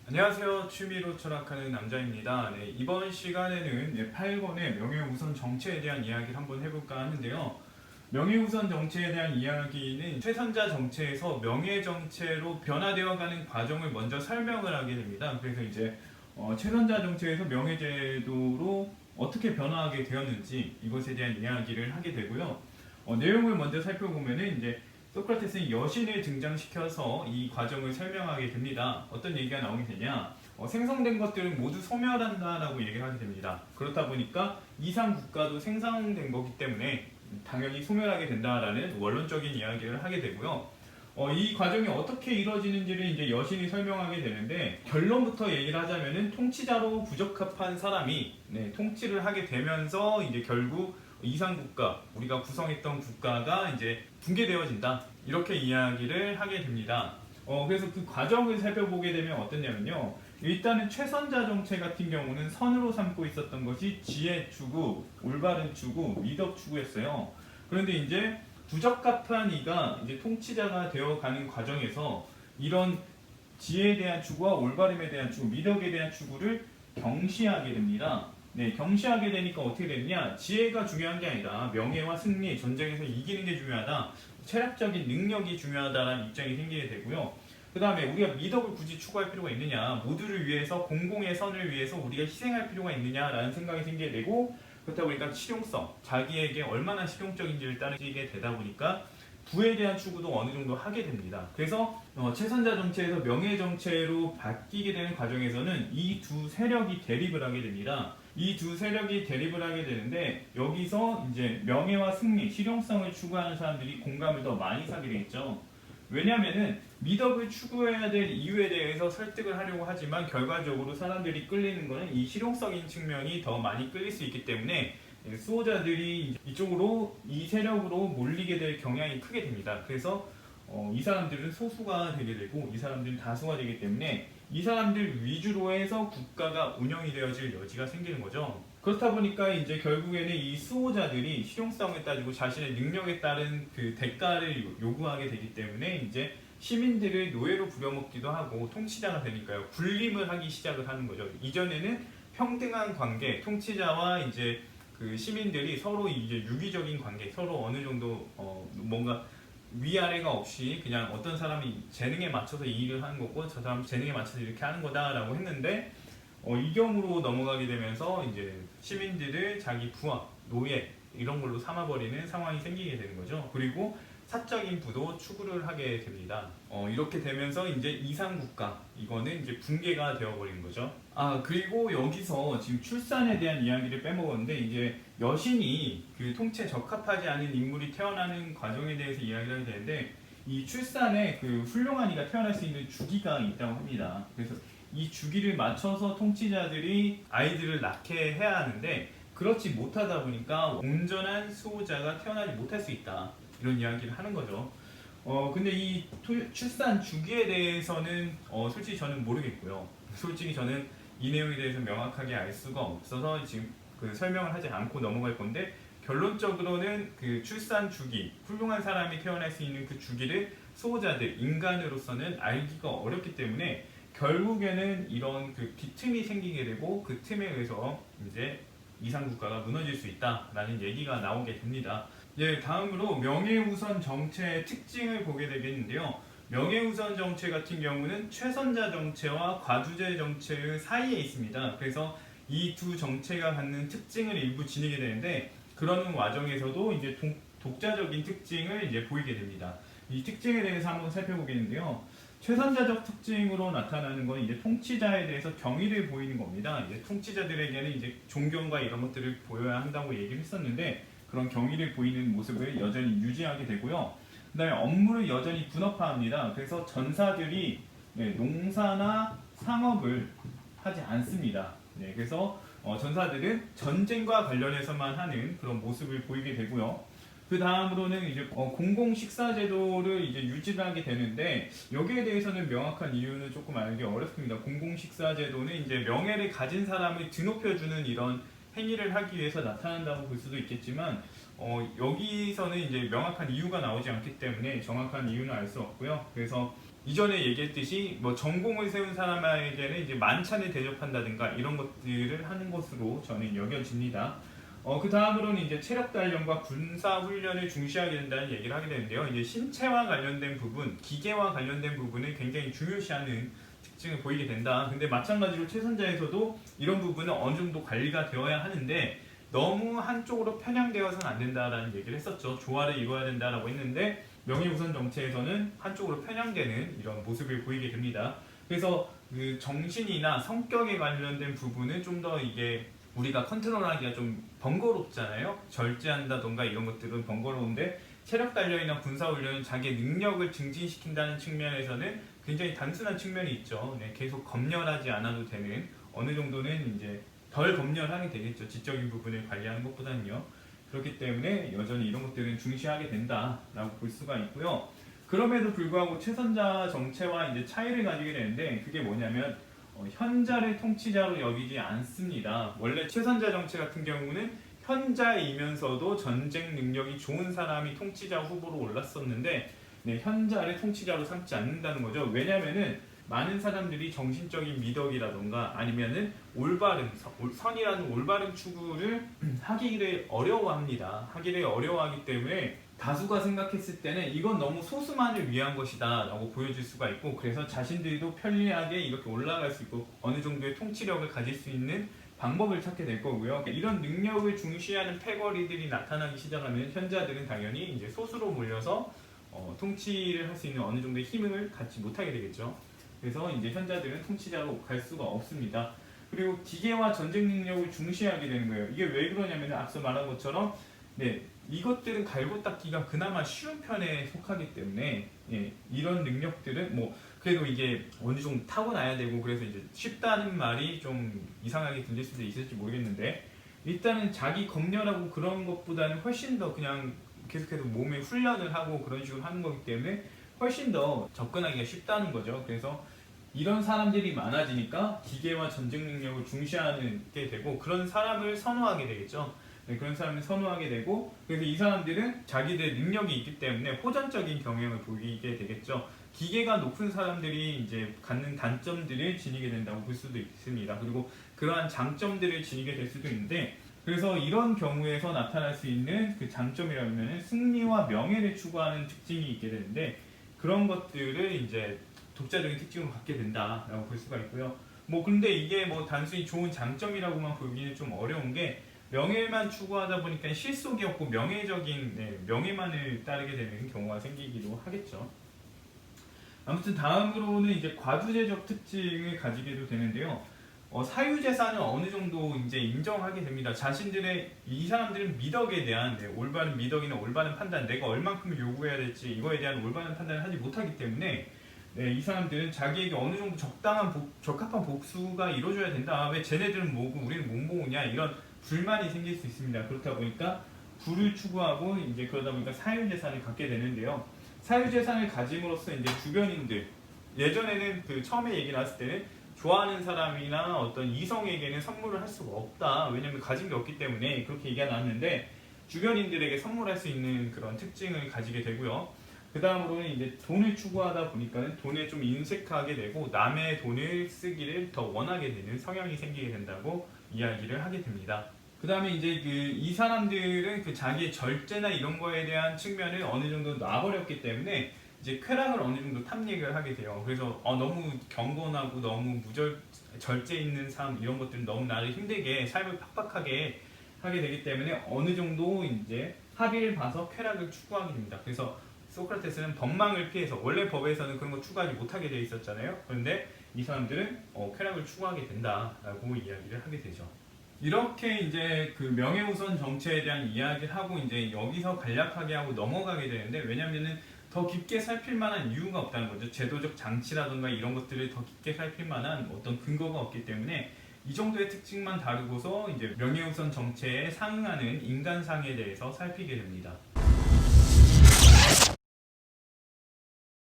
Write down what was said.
안녕하세요. 취미로 철학하는 남자입니다. 네, 이번 시간에는 8권의 명예우선 정체에 대한 이야기를 한번 해볼까 하는데요. 명예우선 정체에 대한 이야기는 최선자 정체에서 명예정체로 변화되어가는 과정을 먼저 설명을 하게 됩니다. 그래서 이제 최선자 정체에서 명예제도로 어떻게 변화하게 되었는지 이것에 대한 이야기를 하게 되고요. 내용을 먼저 살펴보면은 이제 소크라테스는 여신을 등장시켜서 이 과정을 설명하게 됩니다. 어떤 얘기가 나오게 되냐? 생성된 것들은 모두 소멸한다라고 얘기를 하게 됩니다. 그렇다 보니까 이상 국가도 생성된 거기 때문에 당연히 소멸하게 된다라는 원론적인 이야기를 하게 되고요. 이 과정이 어떻게 이루어지는지를 이제 여신이 설명하게 되는데 결론부터 얘기를 하자면은 통치자로 부적합한 사람이 통치를 하게 되면서 이제 결국 이상 국가, 우리가 구성했던 국가가 이제 붕괴되어진다. 이렇게 이야기를 하게 됩니다. 그래서 그 과정을 살펴보게 되면 어떠냐면요. 일단은 최선자 정체 같은 경우는 선으로 삼고 있었던 것이 지혜 추구, 올바른 추구, 미덕 추구였어요. 그런데 이제 부적합한 이가 이제 통치자가 되어가는 과정에서 이런 지혜에 대한 추구와 올바름에 대한 추구, 미덕에 대한 추구를 경시하게 됩니다. 경시하게 되니까 어떻게 되느냐? 지혜가 중요한 게 아니라 명예와 승리, 전쟁에서 이기는 게 중요하다. 체력적인 능력이 중요하다라는 입장이 생기게 되고요. 그 다음에 우리가 미덕을 굳이 추구할 필요가 있느냐? 모두를 위해서 공공의 선을 위해서 우리가 희생할 필요가 있느냐라는 생각이 생기게 되고 그렇다 보니까 실용성, 자기에게 얼마나 실용적인지를 따르게 되다 보니까 부에 대한 추구도 어느 정도 하게 됩니다. 그래서 최선자 정체에서 명예 정체로 바뀌게 되는 과정에서는 이 두 세력이 대립을 하게 됩니다. 이 두 세력이 대립을 하게 되는데 여기서 이제 명예와 승리, 실용성을 추구하는 사람들이 공감을 더 많이 사게 되겠죠. 왜냐하면은 미덕을 추구해야 될 이유에 대해서 설득을 하려고 하지만 결과적으로 사람들이 끌리는 것은 이 실용적인 측면이 더 많이 끌릴 수 있기 때문에 수호자들이 이쪽으로 이 세력으로 몰리게 될 경향이 크게 됩니다. 그래서 이 사람들은 소수가 되게 되고 이 사람들은 다수가 되기 때문에 이 사람들 위주로 해서 국가가 운영이 되어질 여지가 생기는 거죠. 그렇다 보니까 이제 결국에는 이 수호자들이 실용성을 따지고 자신의 능력에 따른 그 대가를 요구하게 되기 때문에 이제 시민들을 노예로 부려먹기도 하고 통치자가 되니까요. 군림을 하기 시작을 하는 거죠. 이전에는 평등한 관계, 통치자와 이제 그 시민들이 서로 이제 유기적인 관계, 서로 어느 정도 뭔가 위아래가 없이 그냥 어떤 사람이 재능에 맞춰서 이 일을 하는 거고 저 사람 재능에 맞춰서 이렇게 하는 거다라고 했는데 이경으로 넘어가게 되면서 이제 시민들을 자기 부하, 노예 이런 걸로 삼아버리는 상황이 생기게 되는 거죠. 그리고 사적인 부도 추구를 하게 됩니다. 이렇게 되면서 이제 이상국가 이거는 이제 붕괴가 되어버리는 거죠. 그리고 여기서 지금 출산에 대한 이야기를 빼먹었는데 이제 여신이 그 통치에 적합하지 않은 인물이 태어나는 과정에 대해서 이야기를 하게 되는데 이 출산에 그 훌륭한 이가 태어날 수 있는 주기가 있다고 합니다. 그래서 이 주기를 맞춰서 통치자들이 아이들을 낳게 해야 하는데 그렇지 못하다 보니까 온전한 수호자가 태어나지 못할 수 있다. 이런 이야기를 하는 거죠. 근데 이 출산 주기에 대해서는 솔직히 저는 모르겠고요. 솔직히 저는 이 내용에 대해서 명확하게 알 수가 없어서 지금 그 설명을 하지 않고 넘어갈 건데 결론적으로는 그 출산 주기, 훌륭한 사람이 태어날 수 있는 그 주기를 수호자들, 인간으로서는 알기가 어렵기 때문에 결국에는 이런 그 빈틈이 생기게 되고 그 틈에 의해서 이제 이상국가가 무너질 수 있다라는 얘기가 나오게 됩니다. 다음으로 명예우선 정체의 특징을 보게 되겠는데요. 명예우선 정체 같은 경우는 최선자 정체와 과두제 정체의 사이에 있습니다. 그래서 이 두 정체가 갖는 특징을 일부 지니게 되는데 그러는 과정에서도 이제 독자적인 특징을 이제 보이게 됩니다. 이 특징에 대해서 한번 살펴보겠는데요. 최선자적 특징으로 나타나는 건 이제 통치자에 대해서 경의를 보이는 겁니다. 이제 통치자들에게는 이제 존경과 이런 것들을 보여야 한다고 얘기를 했었는데 그런 경의를 보이는 모습을 여전히 유지하게 되고요. 그 다음에 업무를 여전히 분업화합니다. 그래서 전사들이 농사나 상업을 하지 않습니다. 그래서 전사들은 전쟁과 관련해서만 하는 그런 모습을 보이게 되고요. 그 다음으로는 이제 공공 식사 제도를 이제 유지를 하게 되는데 여기에 대해서는 명확한 이유는 조금 알기 어렵습니다. 공공 식사 제도는 이제 명예를 가진 사람을 드높여주는 이런 행위를 하기 위해서 나타난다고 볼 수도 있겠지만 여기서는 이제 명확한 이유가 나오지 않기 때문에 정확한 이유는 알 수 없고요. 그래서 이전에 얘기했듯이 뭐 전공을 세운 사람에게는 이제 만찬을 대접한다든가 이런 것들을 하는 것으로 저는 여겨집니다. 그 다음으로는 이제 체력 단련과 군사 훈련을 중시하게 된다는 얘기를 하게 되는데요. 이제 신체와 관련된 부분, 기계와 관련된 부분을 굉장히 중요시하는 특징을 보이게 된다. 근데 마찬가지로 최선자에서도 이런 부분은 어느 정도 관리가 되어야 하는데 너무 한쪽으로 편향되어서는 안 된다라는 얘기를 했었죠. 조화를 이루어야 된다라고 했는데 명예우선 정체에서는 한쪽으로 편향되는 이런 모습을 보이게 됩니다. 그래서 그 정신이나 성격에 관련된 부분은 좀 더 이게 우리가 컨트롤하기가 좀 번거롭잖아요. 절제한다던가 이런 것들은 번거로운데 체력 단련이나 군사 훈련은 자기의 능력을 증진시킨다는 측면에서는 굉장히 단순한 측면이 있죠. 네, 계속 검열하지 않아도 되는 어느 정도는 이제 덜 검열하게 되겠죠. 지적인 부분을 관리하는 것보다는요. 그렇기 때문에 여전히 이런 것들은 중시하게 된다라고 볼 수가 있고요. 그럼에도 불구하고 최선자 정체와 이제 차이를 가지게 되는데 그게 뭐냐면 현자를 통치자로 여기지 않습니다. 원래 최선자 정체 같은 경우는 현자이면서도 전쟁 능력이 좋은 사람이 통치자 후보로 올랐었는데 네, 현자를 통치자로 삼지 않는다는 거죠. 왜냐면은 많은 사람들이 정신적인 미덕이라던가 아니면은 올바른 선이라는 올바른 추구를 하기를 어려워합니다. 하기를 어려워하기 때문에 다수가 생각했을 때는 이건 너무 소수만을 위한 것이다 라고 보여질 수가 있고 그래서 자신들도 편리하게 이렇게 올라갈 수 있고 어느 정도의 통치력을 가질 수 있는 방법을 찾게 될 거고요. 이런 능력을 중시하는 패거리들이 나타나기 시작하면 현자들은 당연히 이제 소수로 몰려서 통치를 할 수 있는 어느 정도의 힘을 갖지 못하게 되겠죠. 그래서 이제 현자들은 통치자로 갈 수가 없습니다. 그리고 기계와 전쟁 능력을 중시하게 되는 거예요. 이게 왜 그러냐면 앞서 말한 것처럼 네, 이것들은 갈고 닦기가 그나마 쉬운 편에 속하기 때문에 예, 이런 능력들은 뭐 그래도 이게 어느 정도 타고나야 되고 그래서 이제 쉽다는 말이 좀 이상하게 들릴 수도 있을지 모르겠는데 일단은 자기 검열하고 그런 것보다는 훨씬 더 그냥 계속해서 몸에 훈련을 하고 그런 식으로 하는 거기 때문에 훨씬 더 접근하기가 쉽다는 거죠. 그래서 이런 사람들이 많아지니까 기계와 전쟁 능력을 중시하게 되고 그런 사람을 선호하게 되겠죠. 네, 그런 사람을 선호하게 되고 그래서 이 사람들은 자기들 능력이 있기 때문에 호전적인 경향을 보이게 되겠죠. 기계가 높은 사람들이 이제 갖는 단점들을 지니게 된다고 볼 수도 있습니다. 그리고 그러한 장점들을 지니게 될 수도 있는데 그래서 이런 경우에서 나타날 수 있는 그 장점이라면 승리와 명예를 추구하는 특징이 있게 되는데 그런 것들을 이제 독자적인 특징으로 갖게 된다라고 볼 수가 있고요. 뭐 근데 이게 뭐 단순히 좋은 장점이라고만 보기는 좀 어려운 게 명예만 추구하다 보니까 실속이 없고 명예적인 명예만을 따르게 되는 경우가 생기기도 하겠죠. 아무튼 다음으로는 이제 과두제적 특징을 가지게도 되는데요. 사유재산을 어느 정도 이제 인정하게 됩니다. 자신들의 이 사람들은 미덕에 대한 올바른 미덕이나 올바른 판단, 내가 얼만큼 요구해야 될지 이거에 대한 올바른 판단을 하지 못하기 때문에 이 사람들은 자기에게 어느 정도 적합한 복수가 이루어져야 된다. 왜 쟤네들은 뭐고 우리는 못 모으냐 이런 불만이 생길 수 있습니다. 그렇다 보니까 부를 추구하고 이제 그러다 보니까 사유재산을 갖게 되는데요. 사유재산을 가짐으로써 이제 주변인들 예전에는 그 처음에 얘기 나왔을 때는 좋아하는 사람이나 어떤 이성에게는 선물을 할 수가 없다. 왜냐면 가진 게 없기 때문에 그렇게 얘기가 나왔는데 주변인들에게 선물할 수 있는 그런 특징을 가지게 되고요. 그 다음으로는 이제 돈을 추구하다 보니까 돈에 좀 인색하게 되고 남의 돈을 쓰기를 더 원하게 되는 성향이 생기게 된다고 이야기를 하게 됩니다. 그 다음에 이제 이 사람들은 그 자기의 절제나 이런 거에 대한 측면을 어느 정도 놔버렸기 때문에 이제 쾌락을 어느 정도 탐닉을 하게 돼요. 그래서 너무 경건하고 너무 절제 있는 삶 이런 것들은 너무 나를 힘들게 삶을 팍팍하게 하게 되기 때문에 어느 정도 이제 합의를 봐서 쾌락을 추구하게 됩니다. 그래서 소크라테스는 법망을 피해서 원래 법에서는 그런 거 추구하지 못하게 되어 있었잖아요. 그런데 이 사람들은 쾌락을 추구하게 된다라고 이야기를 하게 되죠. 이렇게 이제 그 명예우선 정체에 대한 이야기를 하고 이제 여기서 간략하게 하고 넘어가게 되는데 왜냐면은 더 깊게 살필 만한 이유가 없다는 거죠. 제도적 장치라든가 이런 것들을 더 깊게 살필 만한 어떤 근거가 없기 때문에 이 정도의 특징만 다루고서 이제 명예우선 정체에 상응하는 인간상에 대해서 살피게 됩니다.